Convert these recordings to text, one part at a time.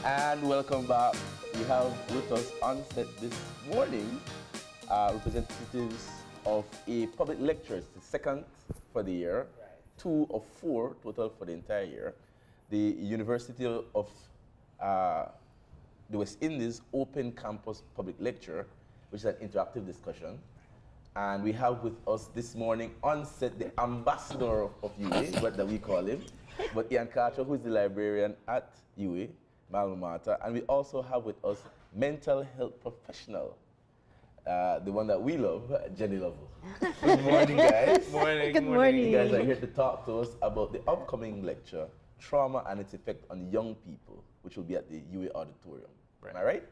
And welcome back. We have with us on set this morning representatives of a public lecture. It's the second for the year, two of four total for the entire year. The University of the West Indies Open Campus Public Lecture, which is an interactive discussion. And we have with us this morning on set the ambassador of UWI, what we call him, but Ian Cacho, who is the librarian at UWI, my alma mater. And we also have with us mental health professional, the one that we love, Jenny Lovell. Good morning, guys. Morning. Good morning. You guys are here to talk to us about the upcoming lecture, Trauma and its Effect on Young People, which will be at the UWI Auditorium. Am I right?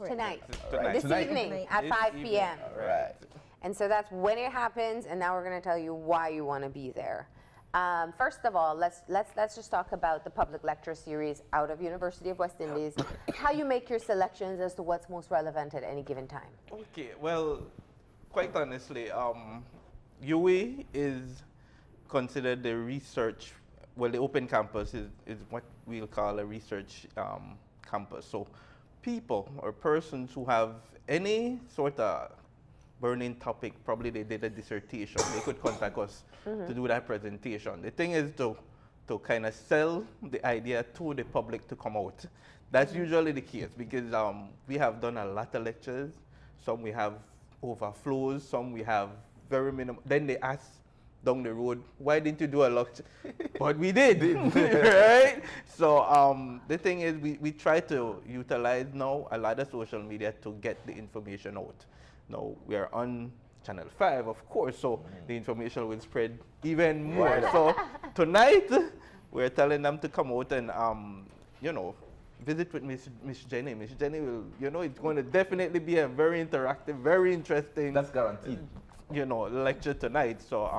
Tonight. Tonight. This Tonight. evening at This 5 evening. p.m. All right. And so that's when it happens, and now we're going to tell you why you want to be there. First of all, let's just talk about the public lecture series out of University of West Indies, how you make your selections as to what's most relevant at any given time. Okay, well, quite honestly, UWI is considered the research, well, the open campus is what we'll call a research campus. So people or persons who have any sort of burning topic, probably they did a dissertation, they could contact us to do that presentation. The thing is to kind of sell the idea to the public to come out. That's usually the case because we have done a lot of lectures. Some we have overflows, some we have very minimal. Then they ask down the road, why didn't you do a lecture? But we did, right? So the thing is we try to utilize now a lot of social media to get the information out. Now we are on Channel 5, of course, so the information will spread even more. So tonight, we're telling them to come out and, visit with Miss Jenny. Miss Jenny will, it's going to definitely be a very interactive, very interesting, That's guaranteed. lecture tonight. So,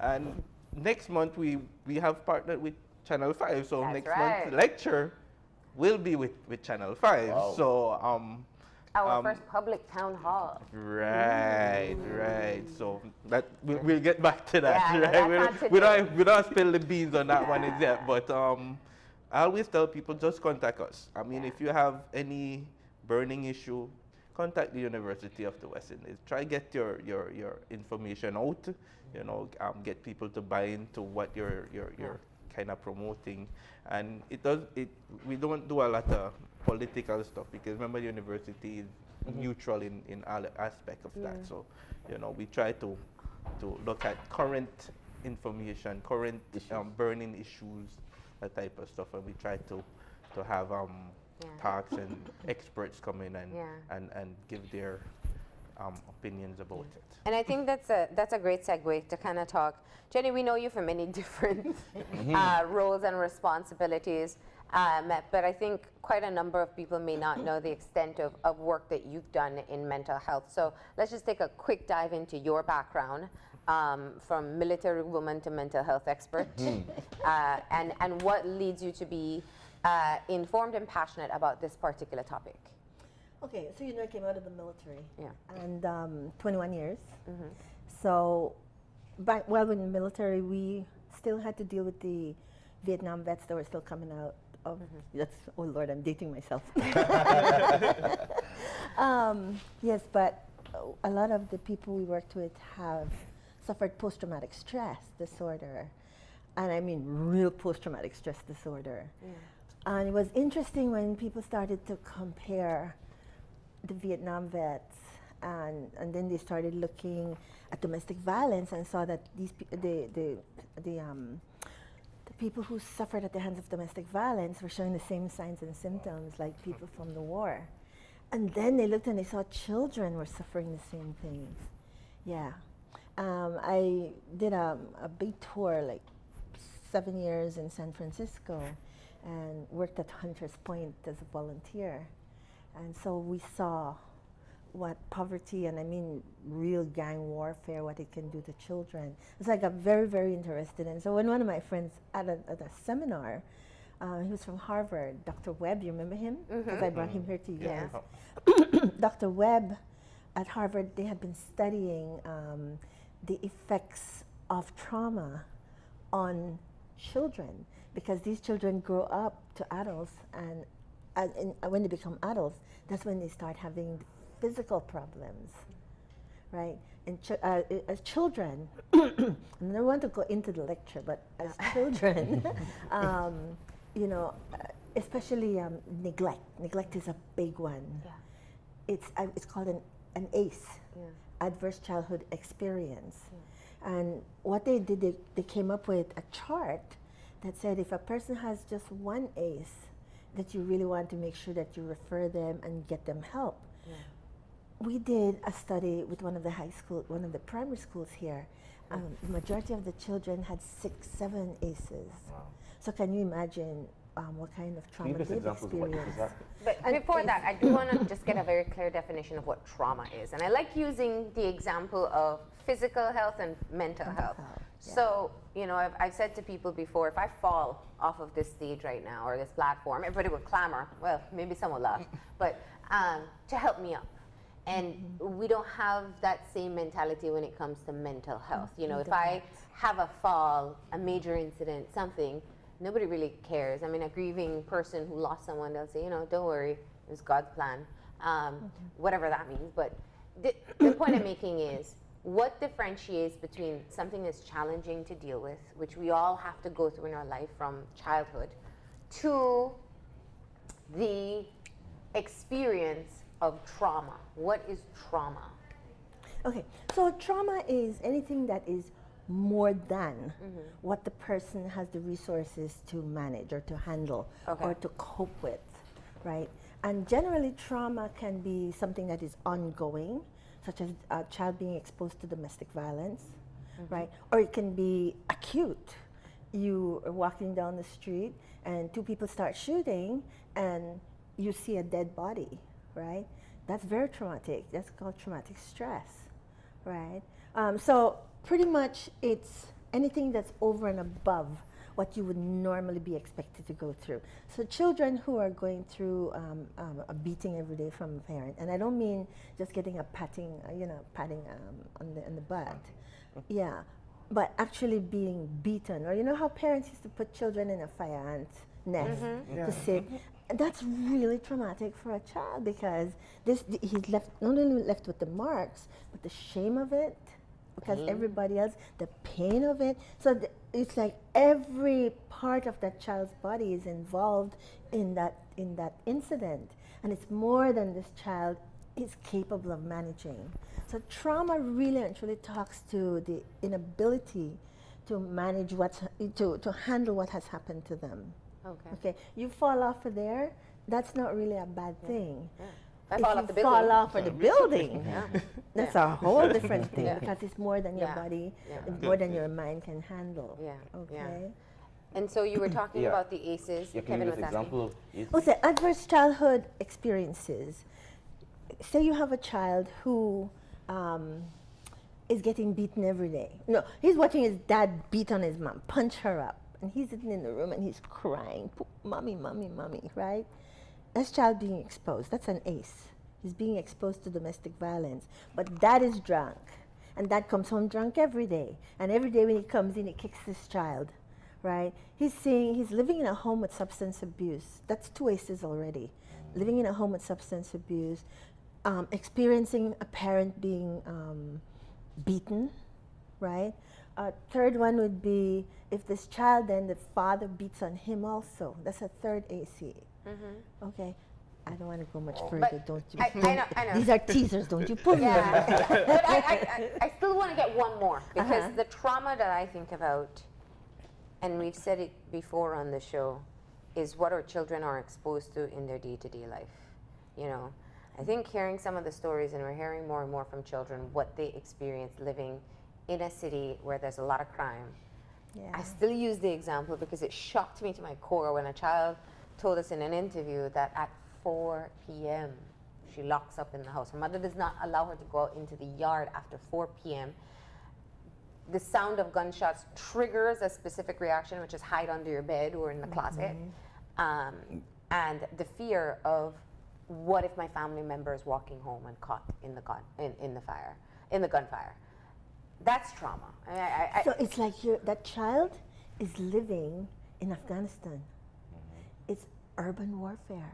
and next month we have partnered with Channel 5. So That's next right. month's lecture will be with Channel 5. Wow. So, Our first public town hall. right. So that we'll get back to that. Yeah, right? that's not We don't spill the beans on that one yet. But I always tell people just contact us. I mean, if you have any burning issue, contact the University of the West Indies. Try get your information out. Get people to buy into what you're kind of promoting. And we don't do a lot of political stuff because remember the university is neutral in all aspects of that. So, we try to look at current information, current burning issues, that type of stuff, and we try to have talks and experts come in and give their opinions about it. And I think that's a great segue to kind of talk. Jenny, we know you for many different roles and responsibilities, but I think quite a number of people may not know the extent of work that you've done in mental health. So let's just take a quick dive into your background, from military woman to mental health expert, and what leads you to be informed and passionate about this particular topic. Okay, so I came out of the military. Yeah. And 21 years. So back while in the military, we still had to deal with the Vietnam vets that were still coming out of. Oh Lord, I'm dating myself. Yes, but a lot of the people we worked with have suffered post-traumatic stress disorder, and I mean real post-traumatic stress disorder. And it was interesting when people started to compare the Vietnam vets, and then they started looking at domestic violence and saw that the people who suffered at the hands of domestic violence were showing the same signs and symptoms like people from the war. And then they looked and they saw children were suffering the same things. Yeah. I did a big tour, like 7 years in San Francisco, and worked at Hunters Point as a volunteer. And so we saw what poverty, and I mean real gang warfare, what it can do to children. So I got very, very interested. And so when one of my friends at a seminar, he was from Harvard, Dr. Webb, you remember him? Because I brought him here to you guys. Dr. Webb at Harvard, they had been studying the effects of trauma on children, because these children grow up to adults and when they become adults, that's when they start having physical problems, right? And as children, and I don't want to go into the lecture, but as children, you know, especially neglect. Neglect is a big one. Yeah. It's called an ACE, Yeah. Adverse Childhood Experience. And what they did, they came up with a chart that said if a person has just one ACE, that you really want to make sure that you refer them and get them help. Yeah. We did a study with one of the primary schools here. The majority of the children had 6, 7 ACEs. Wow. So can you imagine what kind of Can you trauma give us they've examples of what experienced? exactly? But And before if- that, I do want to just get a very clear definition of what trauma is. And I like using the example of physical health and mental health. yeah. So, you know, I've said to people before, if I fall off of this stage right now or this platform, everybody would clamor. Well, maybe some will laugh, but to help me up. And we don't have that same mentality when it comes to mental health. You know, if I have a fall, a major incident, something, nobody really cares. I mean, a grieving person who lost someone, they'll say, you know, don't worry, it's God's plan, whatever that means. But the point I'm making is, what differentiates between something that's challenging to deal with, which we all have to go through in our life from childhood, to the experience of trauma? What is trauma? Okay, so trauma is anything that is more than what the person has the resources to manage or to handle or to cope with, right? And generally trauma can be something that is ongoing, such as a child being exposed to domestic violence, right? Or it can be acute. You are walking down the street and 2 people start shooting and you see a dead body, right? That's very traumatic. That's called traumatic stress, right? So pretty much it's anything that's over and above what you would normally be expected to go through. So children who are going through a beating every day from a parent, and I don't mean just getting a patting on the butt, yeah, but actually being beaten, or you know how parents used to put children in a fire ant nest to sit. That's really traumatic for a child because he's left not only left with the marks, but the shame of it, because everybody else, the pain of it. So it's like every part of that child's body is involved in that incident, and it's more than this child is capable of managing. So trauma really and truly talks to the inability to manage to handle what has happened to them. Okay, you fall off of there, that's not really a bad thing. If I If fall you off the building, fall off of the building, that's a whole different thing Yeah. because it's more than your Yeah. body, Yeah. it's more than your mind can handle. Yeah. Okay. And so you were talking Yeah. about the ACEs. Yeah, can Kevin you was give us asking. example of ACEs? Also, adverse childhood experiences. Say you have a child who is getting beaten every day. No, he's watching his dad beat on his mom, punch her up. And he's sitting in the room and he's crying, mommy, mommy, mommy, right? That's child being exposed. That's an ACE. He's being exposed to domestic violence. But dad is drunk. And dad comes home drunk every day. And every day when he comes in, he kicks this child, right? He's living in a home with substance abuse. That's 2 ACEs already. Living in a home with substance abuse, experiencing a parent being beaten, right? Third one would be if this child, then the father beats on him also. That's a 3rd AC. Okay, I don't want to go much further. Don't you? I know. These are teasers. Don't you pull me over. Yeah, but I still want to get one more because the trauma that I think about, and we've said it before on the show, is what our children are exposed to in their day-to-day life. You know, I think hearing some of the stories, and we're hearing more and more from children what they experience living in a city where there's a lot of crime. Yeah. I still use the example because it shocked me to my core when a child told us in an interview that at 4 p.m. she locks up in the house. Her mother does not allow her to go out into the yard after 4 p.m. The sound of gunshots triggers a specific reaction, which is hide under your bed or in the closet. And the fear of what if my family member is walking home and caught in the gunfire. That's trauma. So it's like that child is living in Afghanistan. It's urban warfare.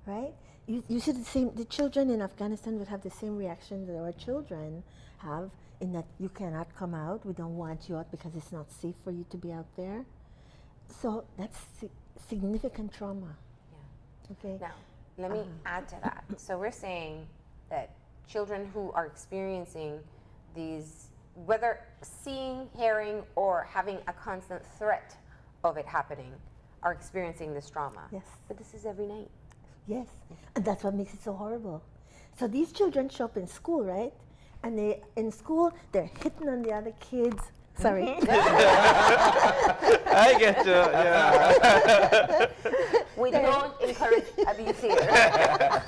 right? You see the children in Afghanistan would have the same reaction that our children have, in that you cannot come out, we don't want you out because it's not safe for you to be out there. So that's significant trauma. Yeah. Okay. Now, let me add to that. So we're saying that children who are experiencing these, whether seeing, hearing, or having a constant threat of it happening, are experiencing this trauma. Yes. But this is every night. Yes, and that's what makes it so horrible. So these children show up in school, right? And in school, they're hitting on the other kids. Sorry. I get you. Yeah. We don't encourage abuse here.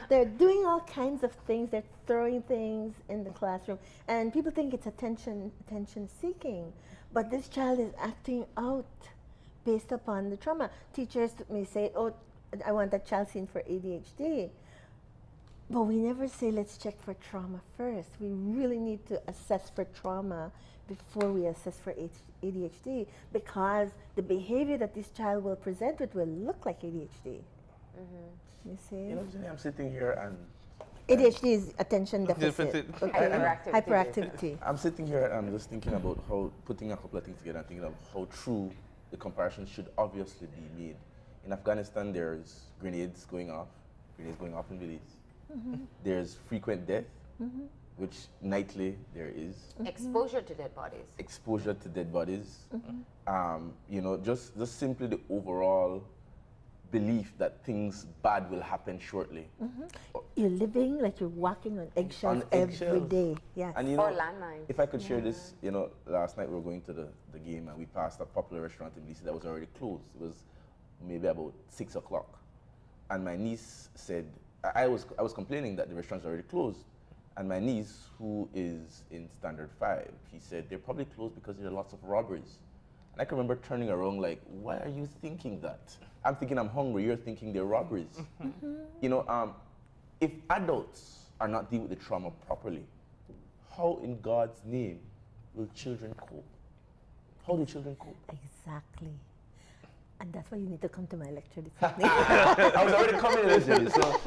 They're doing all kinds of things. They're throwing things in the classroom, and people think it's attention seeking, but this child is acting out based upon the trauma. Teachers may say, "Oh, I want that child seen for ADHD." But we never say, let's check for trauma first. We really need to assess for trauma before we assess for ADHD, because the behavior that this child will present with will look like ADHD. You see? You know, Jenny, I'm sitting here and ADHD is attention deficit. Deficit. Okay. Hyperactivity. Hyperactivity. I'm sitting here and I'm just thinking about how, putting a couple of things together and thinking of how true the comparison should obviously be made. In Afghanistan, there's grenades going off in Belize. There's frequent death, which nightly there is. Exposure to dead bodies. Exposure to dead bodies. You know, just simply the overall belief that things bad will happen shortly. You're living like you're walking on eggshells every eggshells. day. Yes. And you Or know, landmines. if I could share this, you know, last night we were going to the game and we passed a popular restaurant in Belize that was already closed. It was maybe about 6 o'clock. And my niece said, I was complaining that the restaurant's already closed. And my niece, who is in standard 5, he said, they're probably closed because there are lots of robberies. And I can remember turning around like, why are you thinking that? I'm thinking I'm hungry, you're thinking they're robberies. You know, if adults are not dealing with the trauma properly, how in God's name will children cope? How do children cope? Exactly. And that's why you need to come to my lecture this evening. I was already coming to this, so.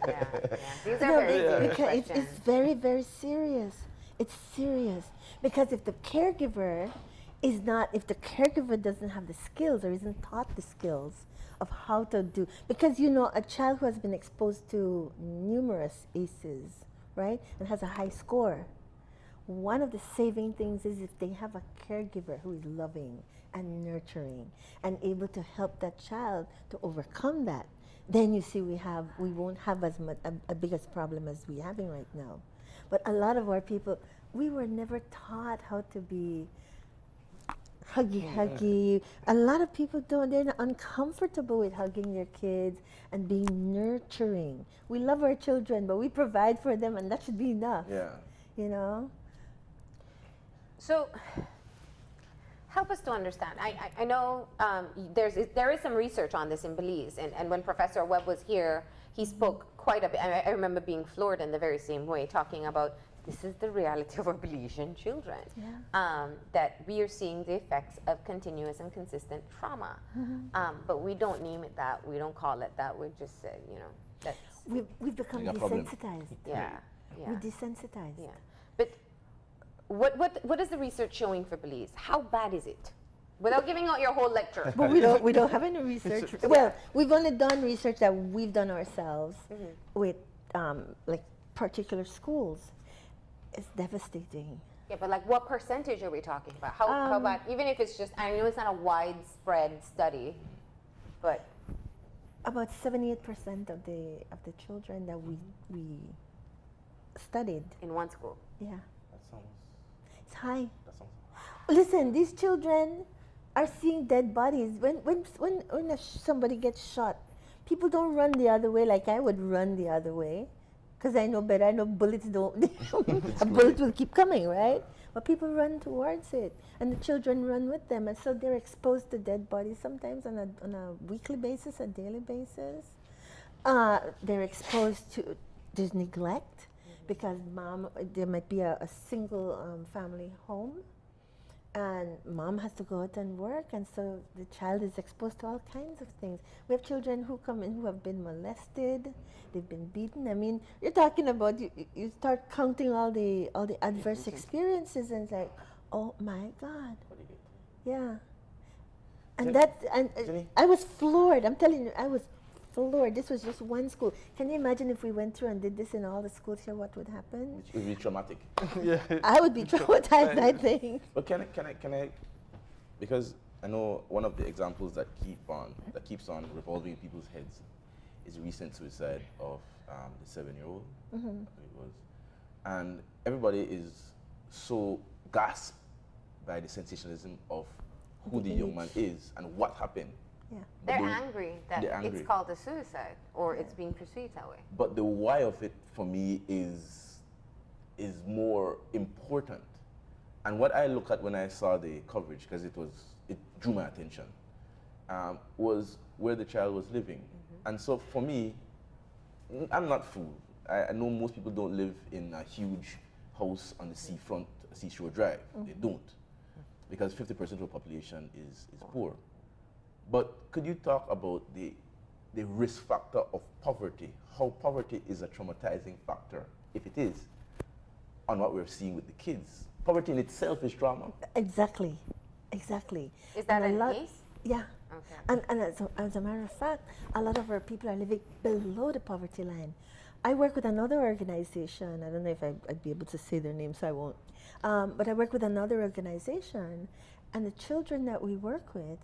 Yeah. These are No, very serious because questions. it's very, very serious. It's serious. Because if the caregiver doesn't have the skills or isn't taught the skills of how to do, because you know, a child who has been exposed to numerous ACEs, right, and has a high score, one of the saving things is if they have a caregiver who is loving and nurturing and able to help that child to overcome that, then you see we won't have as much a biggest problem as we're having right now. But a lot of our people, we were never taught how to be huggy. A lot of people they're not uncomfortable with hugging their kids and being nurturing. We love our children, but we provide for them, and that should be enough. Yeah. You know? So, help us to understand. I know there is some research on this in Belize, and when Professor Webb was here, he spoke quite a bit. I remember being floored in the very same way, talking about this is the reality of our Belizean children. Yeah. That we are seeing the effects of continuous and consistent trauma. But we don't name it that. We don't call it that. We just say, you know, that's... We've become Like a problem. desensitized. Yeah. We're desensitized. Yeah. But what is the research showing for Belize? How bad is it? Without giving out your whole lecture. But we don't have any research. Well, we've only done research that we've done ourselves with like particular schools. It's devastating. Yeah, but like what percentage are we talking about? How bad? Even if it's just, I know it's not a widespread study, but About 78% of the children that we studied, in one school. yeah, That sounds, it's high. that sounds. Listen, these children are seeing dead bodies. When somebody gets shot, people don't run the other way like I would run the other way, because I know better. I know bullets don't. A bullet will keep coming, right? But people run towards it, and the children run with them, and so they're exposed to dead bodies sometimes on a weekly basis, a daily basis. They're exposed to there's neglect because there might be a single family home. and mom has to go out and work, and so the child is exposed to all kinds of things. We have children who come in who have been molested, they've been beaten. I mean, you're talking about you start counting all the adverse experiences, and it's like, oh my God, yeah. And Jenny? I was floored. I'm telling you, I was floored. This was just one school. Can you imagine if we went through and did this in all the schools here? What would happen? It would be traumatic. Yeah. I would be traumatized, I think. But can I, because I know one of the examples that keeps on revolving in people's heads is the recent suicide of the 7-year-old, I think it was. And everybody is so gasped by the sensationalism of who the young man is and what happened. Yeah. They're angry that they're angry. it's called a suicide or it's being perceived that way. But the why of it for me is more important. And what I look at when I saw the coverage, because it drew my attention, was where the child was living. And so for me, I'm not fooled. I know most people don't live in a huge house on the seafront, Seashore Drive. They don't, because 50% of the population is poor. But could you talk about the risk factor of poverty, how poverty is a traumatizing factor, if it is, on what we're seeing with the kids? Poverty in itself is trauma. Exactly. Is that And an ACE? Yeah. Okay. And as a matter of fact, a lot of our people are living below the poverty line. I work with another organization. I don't know if I'd be able to say their name, so I won't. But I work with another organization, and the children that we work with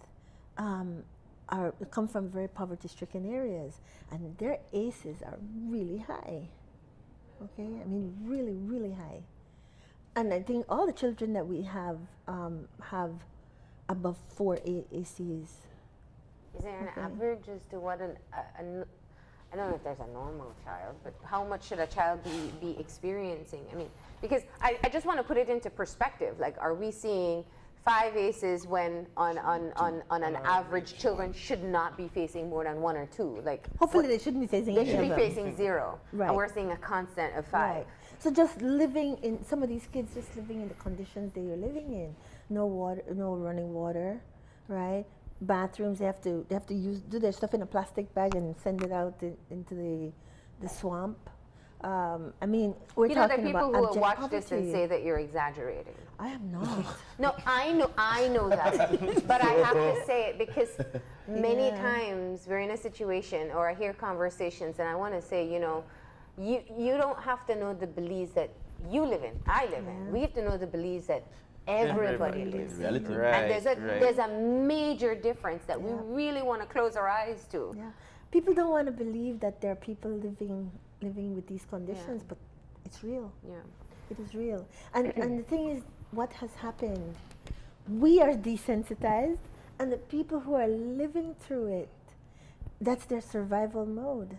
come from very poverty-stricken areas, and their ACEs are really high. Okay, I mean really, really high. And I think all the children that we have above 4 ACEs. Is there an average as to what I don't know if there's a normal child, but how much should a child be experiencing? I mean, because I just want to put it into perspective. Like, are we seeing 5 ACEs when on an average children should not be facing more than 1 or 2? Like, Hopefully they shouldn't be facing they any should of be them. facing 0, Right. and we're seeing a constant of 5. Right. So just living in, some of these kids just living in the conditions they are living in. No water, no running water, right? Bathrooms, they have to do their stuff in a plastic bag and send it out into the swamp. I mean, we're You know, there are talking people about who will abject watch this and poverty. say that you're exaggerating. I am not. No, I know that, but I have to say it because many Yeah. times we're in a situation, or I hear conversations, and I want to say, you know, you don't have to know the Belize that you live in, I live in. We have to know the Belize that everybody lives in. Reality. And there's a major difference that we Yeah. really want to close our eyes to. Yeah. People don't want to believe that there are people living with these conditions, but it's real. Yeah. It is real. And the thing is, what has happened, we are desensitized, and the people who are living through it, that's their survival mode.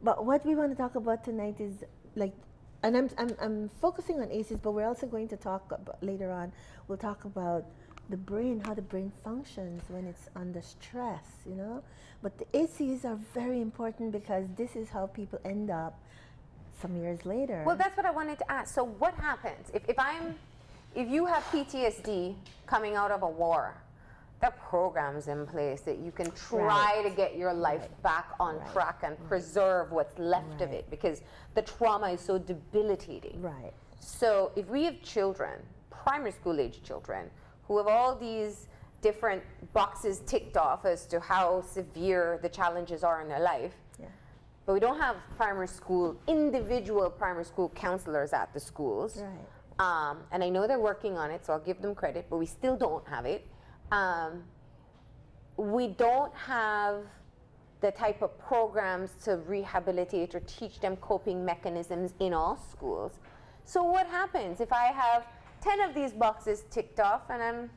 But what we want to talk about tonight is like, and I'm focusing on ACEs, but we're also going to talk about, later on, we'll talk about the brain, how the brain functions when it's under stress, you know? But the ACEs are very important because this is how people end up some years later. Well, that's what I wanted to ask. So what happens if you have PTSD coming out of a war? There are programs in place that you can try to get your life back on track and preserve what's left of it, because the trauma is so debilitating. Right. So if we have children, primary school age children, who have all these different boxes ticked off as to how severe the challenges are in their life, but we don't have individual primary school counselors at the schools. Right. And I know they're working on it, so I'll give them credit, but we still don't have it. We don't have the type of programs to rehabilitate or teach them coping mechanisms in all schools. So what happens if I have 10 of these boxes ticked off and I'm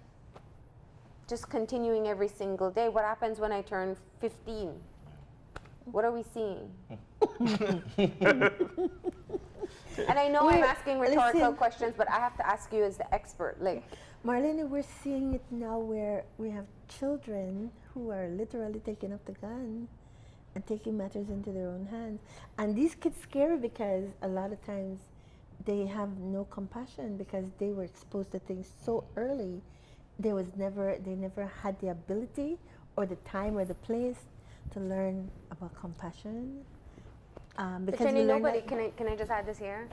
just continuing every single day? What happens when I turn 15? What are we seeing? And I know I'm asking rhetorical questions, but I have to ask you as the expert. Like, Marlene, we're seeing it now where we have children who are literally taking up the gun and taking matters into their own hands. And these kids scare because a lot of times they have no compassion because they were exposed to things so early they never had the ability or the time or the place to learn about compassion. But Jenny, nobody, can I just add this here?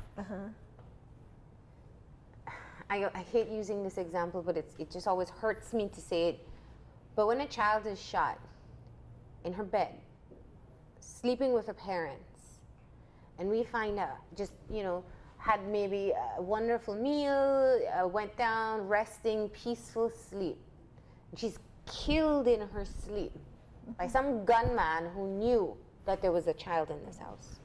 I hate using this example, but it just always hurts me to say it. But when a child is shot in her bed, sleeping with her parents, and we find out, just, had maybe a wonderful meal, went down, resting, peaceful sleep. And she's killed in her sleep by some gunman who knew that there was a child in this house.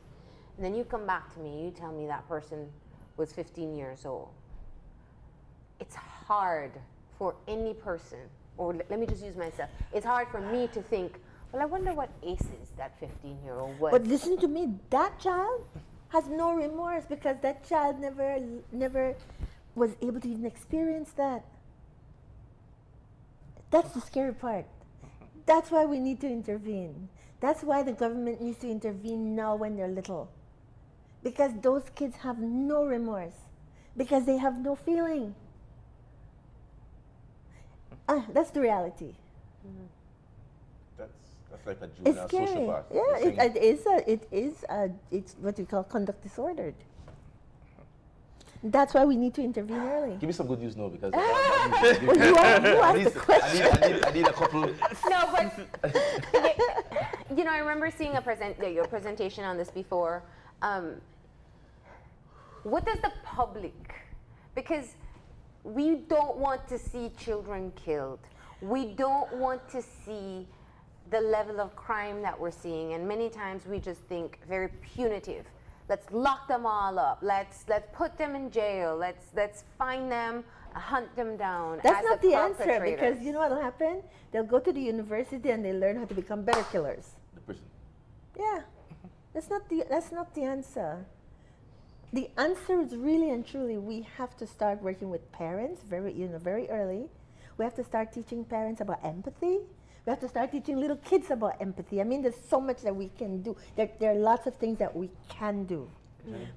And then you come back to me, you tell me that person was 15 years old. It's hard for any person, or let me just use myself, it's hard for me to think, well, I wonder what aces that 15-year-old was. But listen to me, that child has no remorse because that child never was able to even experience that. That's the scary part. That's why we need to intervene. That's why the government needs to intervene now when they're little. Because those kids have no remorse. Because they have no feeling. That's the reality. That's like a juvenile It's scary. sociopath. Yeah, it's what we call conduct disordered. That's why we need to intervene early. Give me some good news now because You asked the question. I need a couple. No, but I remember seeing your presentation on this before. What does the public? Because we don't want to see children killed. We don't want to see the level of crime that we're seeing, and many times we just think very punitive. Let's lock them all up. Let's put them in jail. Let's find them, hunt them down. That's as not the answer, because perpetrators. you know what'll happen? They'll go to the university and they learn how to become better killers. The prison. Yeah, that's not the answer. The answer is really and truly we have to start working with parents very early. We have to start teaching parents about empathy. We have to start teaching little kids about empathy. I mean, there's so much that we can do. There are lots of things that we can do.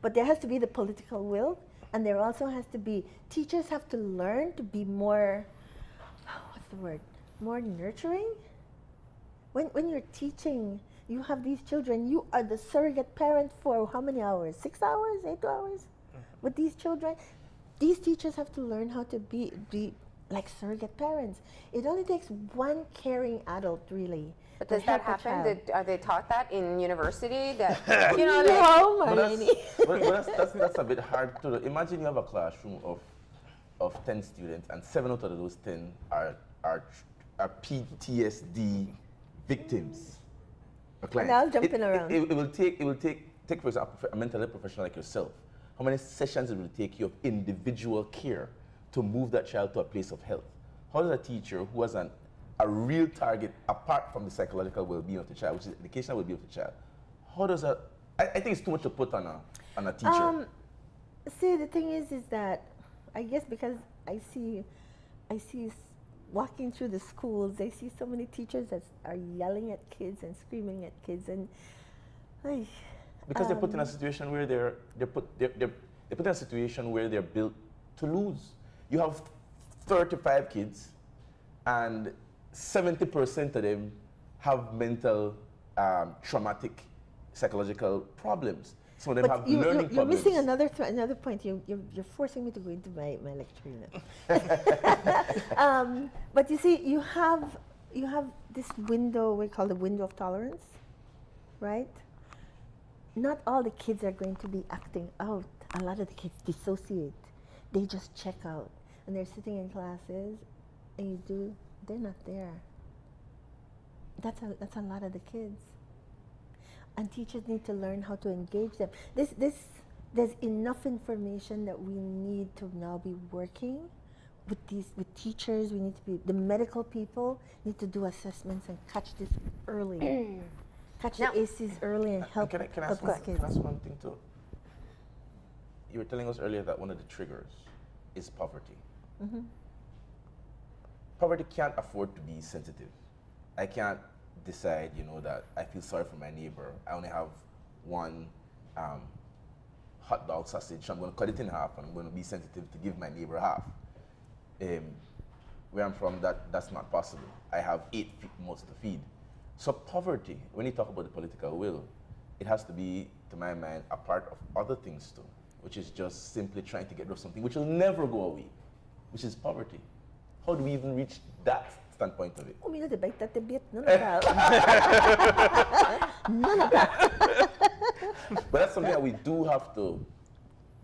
But there has to be the political will, and there also has to be, teachers have to learn to be more, more nurturing. When you're teaching, you have these children, you are the surrogate parent for how many hours? 6 hours, 8 hours? With these children, these teachers have to learn how to be like surrogate parents. It only takes one caring adult, really. But does that happen? Are they taught that in university? That That's a bit hard to do. Imagine you have a classroom of 10 students, and 7 out of those 10 are PTSD victims. Now jumping around. It will take for example a mental health professional like yourself. How many sessions it will take you of individual care to move that child to a place of health? How does a teacher who has a real target apart from the psychological well-being of the child, which is the educational well-being of the child, how does that? I think it's too much to put on a teacher. See, the thing is that I guess because I see walking through the schools, I see so many teachers that are yelling at kids and screaming at kids, and because they're put in a situation where they're put in a situation where they're built to lose. You have 35 kids, and 70% of them have mental, traumatic, psychological problems. Some of them have learning problems. You're missing another point. You're forcing me to go into my lecture now. But you see, you have this window we call the window of tolerance, right? Not all the kids are going to be acting out. A lot of the kids dissociate. They just check out, and they're sitting in classes, and they're not there. That's a lot of the kids. And teachers need to learn how to engage them. There's enough information that we need to now be working with teachers. We need to be, the medical people need to do assessments and catch this early. Catch the ACEs early and help. Can I ask one thing too? You were telling us earlier that one of the triggers is poverty. Mm-hmm. Poverty can't afford to be sensitive. I can't decide, that I feel sorry for my neighbor. I only have one hot dog sausage. I'm going to cut it in half, and I'm going to be sensitive to give my neighbor half. where I'm from, that's not possible. I have 8 mouths to feed. So poverty, when you talk about the political will, it has to be, to my mind, a part of other things too, which is just simply trying to get rid of something which will never go away, which is poverty. How do we even reach that standpoint of it? Oh, we not debate that debate. None of that. None of that. But that's something that we do have to,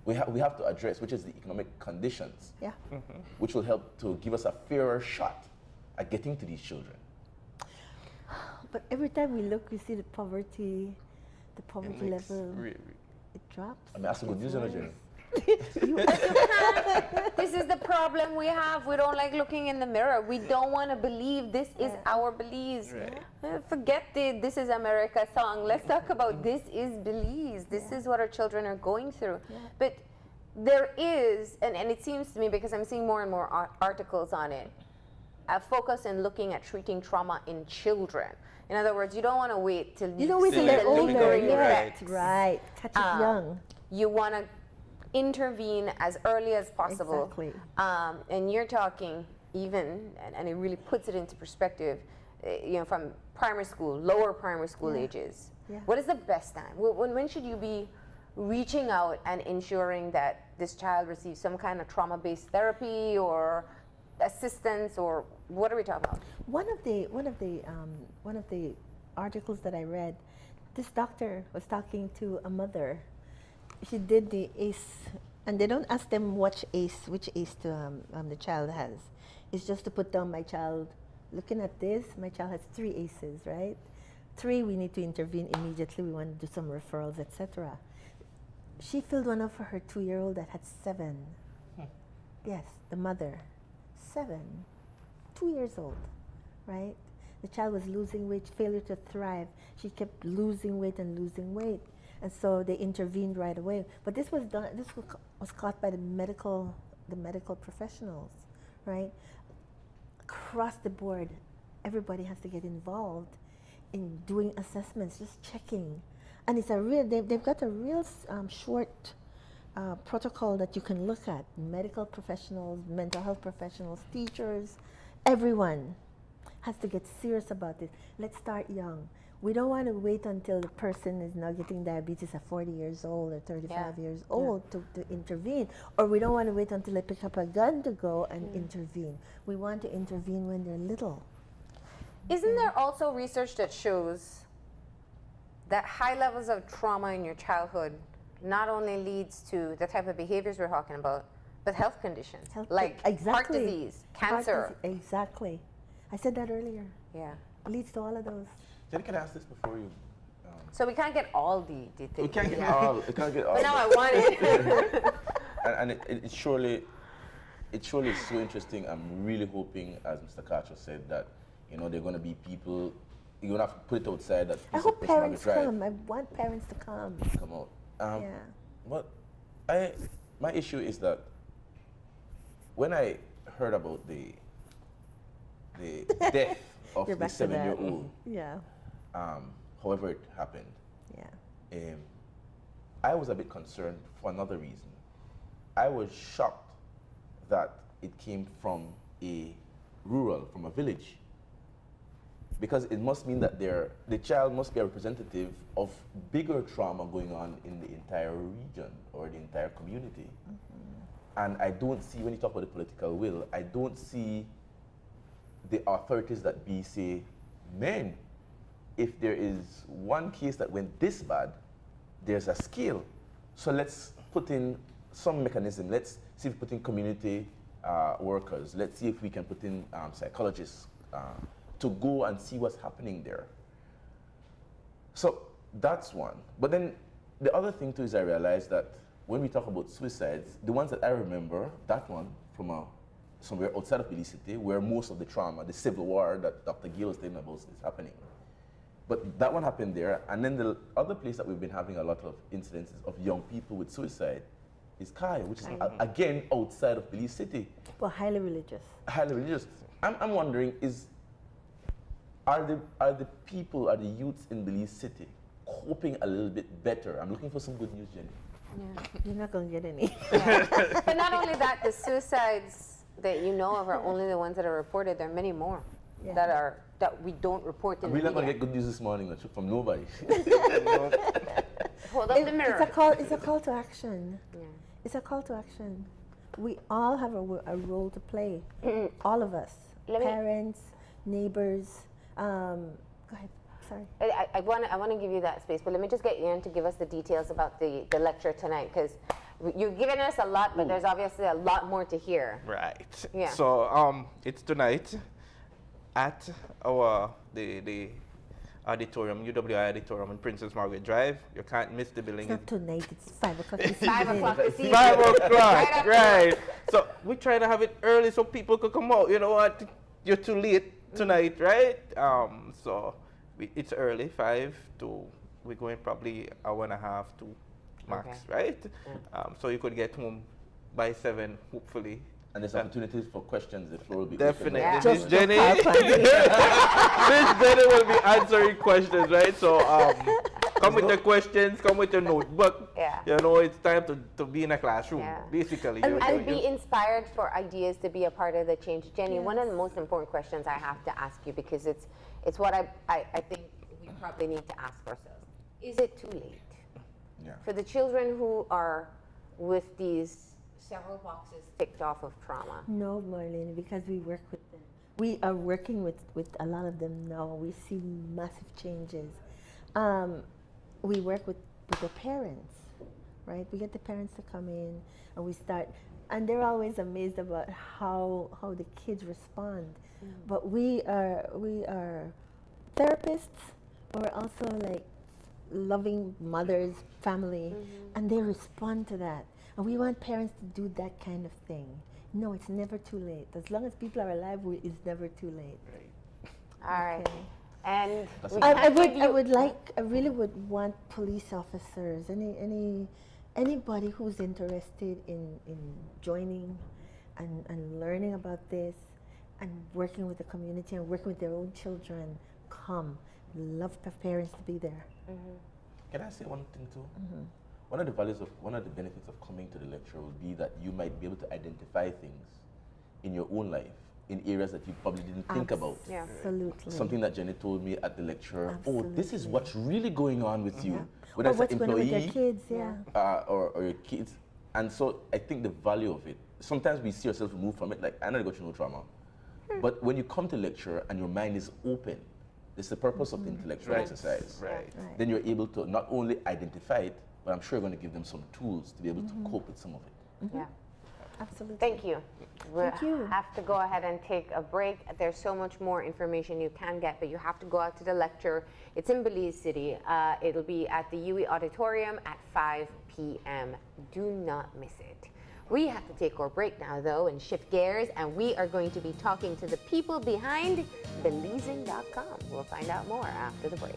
we have to address, which is the economic conditions, Yeah. which will help to give us a fairer shot at getting to these children. But every time we look, we see the poverty level, it drops. I mean, that's a good news, Jenny. This is the problem we have. We don't like looking in the mirror. We don't want to believe this is our Belize. Forget the This is America song. Let's talk about this is Belize. This is what our children are going through. But there is, and it seems to me, because I'm seeing more and more articles on it, a focus in looking at treating trauma in children. In other words, you don't want to wait till You don't wait till they're older. lingering Right. effects. Right. Catch it young. You want to intervene as early as possible. Exactly. And you're talking even, and it really puts it into perspective, from primary school, lower primary school ages. Yeah. What is the best time? When should you be reaching out and ensuring that this child receives some kind of trauma-based therapy or assistance, or what are we talking about? One of the articles that I read, this doctor was talking to a mother. She did the ACE, and they don't ask them which ACE the child has. It's just to put down my child. Looking at this, my child has 3 ACEs, right? 3, we need to intervene immediately. We want to do some referrals, etc. She filled one out for her 2-year-old that had 7. Yes, the mother, 7, 2 years old, right? The child was losing weight, failure to thrive. She kept losing weight and losing weight. And so they intervened right away. But this was done. This was caught by the medical professionals, right? Across the board, everybody has to get involved in doing assessments, just checking. And it's a real. They've got a real short protocol that you can look at. Medical professionals, mental health professionals, teachers, everyone has to get serious about this. Let's start young. We don't want to wait until the person is now getting diabetes at 40 years old or 35 years old to intervene. Or we don't want to wait until they pick up a gun to go and intervene. We want to intervene when they're little. Isn't there also research that shows that high levels of trauma in your childhood not only leads to the type of behaviors we're talking about, but health conditions, like heart disease, cancer? Exactly. I said that earlier. Yeah. It leads to all of those. Jenny, can I ask this before you? So we can't get all the things. We can't get all. We can't get all. But now I want it. and it surely is so interesting. I'm really hoping, as Mr. Cacho said, that there are going to be people. You're going to have to put it outside that. I hope parents come. I want parents to come. Come out. But my issue is that when I heard about the death of the 7-year-old. Yeah. However it happened. Yeah. I was a bit concerned for another reason. I was shocked that it came from a village. Because it must mean that the child must be a representative of bigger trauma going on in the entire region or the entire community. And I don't see, when you talk about the political will, I don't see the authorities that be say, man, if there is one case that went this bad, there's a scale. So let's put in some mechanism. Let's see if we put in community workers. Let's see if we can put in psychologists to go and see what's happening there. So that's one. But then the other thing too is I realized that when we talk about suicides, the ones that I remember, that one from somewhere outside of Belize City, where most of the trauma, the civil war that Dr. Gill was telling about is happening. But that one happened there. And then the other place that we've been having a lot of incidences of young people with suicide is Cacho, which is again outside of Belize City. Well, highly religious. Highly religious. I'm wondering, are the youths in Belize City coping a little bit better? I'm looking for some good news, Jenny. Yeah. You're not going to get any. But not only that, the suicides that you know of are only the ones that are reported. There are many more Yeah. that we don't report in I'm the really not going to media. get good news this morning from nobody. Hold up the mirror. It's a call to action. Yeah. It's a call to action. We all have a role to play. All of us. Let me- Parents, neighbors. Go ahead. Sorry. I want to give you that space, but let me just get Ian to give us the details about the lecture tonight, because you've given us a lot, but there's obviously a lot more to hear. Right. Yeah. So it's tonight at the auditorium, UWI Auditorium in Princess Margaret Drive. You can't miss the building. It's not tonight. It's 5 o'clock. This 5 evening. o'clock this evening. 5 o'clock, Right after right. So we try to have it early so people could come out. You know what? You're too late tonight, right? So it's early, 5 to, we're going probably hour and a half to max, right? So you could get home by 7, hopefully. And there's opportunities for questions. The floor will be Definitely. Yeah. This Just Jenny, have fun. this Jenny will be answering questions, right? So come with the questions, come with your notebook. Yeah. You know, it's time to be in a classroom, Yeah. basically. And be inspired for ideas to be a part of the change. Jenny, one of the Yes. most important questions I have to ask you, because it's what I think we probably need to ask ourselves. Is it too late? Yeah. For the children who are with these several boxes ticked off of trauma. No, Marlene, because we work with them. We are working with a lot of them now. We see massive changes. We work with the parents, right? We get the parents to come in and we start, and they're always amazed about how the kids respond. But we are therapists, but we're also like loving mothers, family, and they respond to that. And we want parents to do that kind of thing. No, it's never too late. As long as people are alive, it's never too late. All right. Okay. And That's we okay. I can't give really would want police officers, anybody who's interested in joining and learning about this and working with the community and working with their own children, come. Love for parents to be there. Can I say one thing too? One of the benefits of coming to the lecture would be that you might be able to identify things in your own life, in areas that you probably didn't think about. Yeah. Absolutely. Something that Jenny told me at the lecture. Absolutely. Oh, this is what's really going on with you. Or Whether it's what's an going on with employee their kids, yeah. or your kids. And so I think the value of it, sometimes we see ourselves remove from it, like I never go through no trauma. But when you come to lecture and your mind is open, it's the purpose of the intellectual exercise. Right. Right. Then you're able to not only identify it, but I'm sure you're going to give them some tools to be able to cope with some of it. Yeah. Absolutely. Thank you. Thank you. Have to go ahead and take a break. There's so much more information you can get, but you have to go out to the lecture. It's in Belize City. It'll be at the UWI Auditorium at 5 p.m. Do not miss it. We have to take our break now, though, and shift gears, and we are going to be talking to the people behind Belizeing.com. We'll find out more after the break.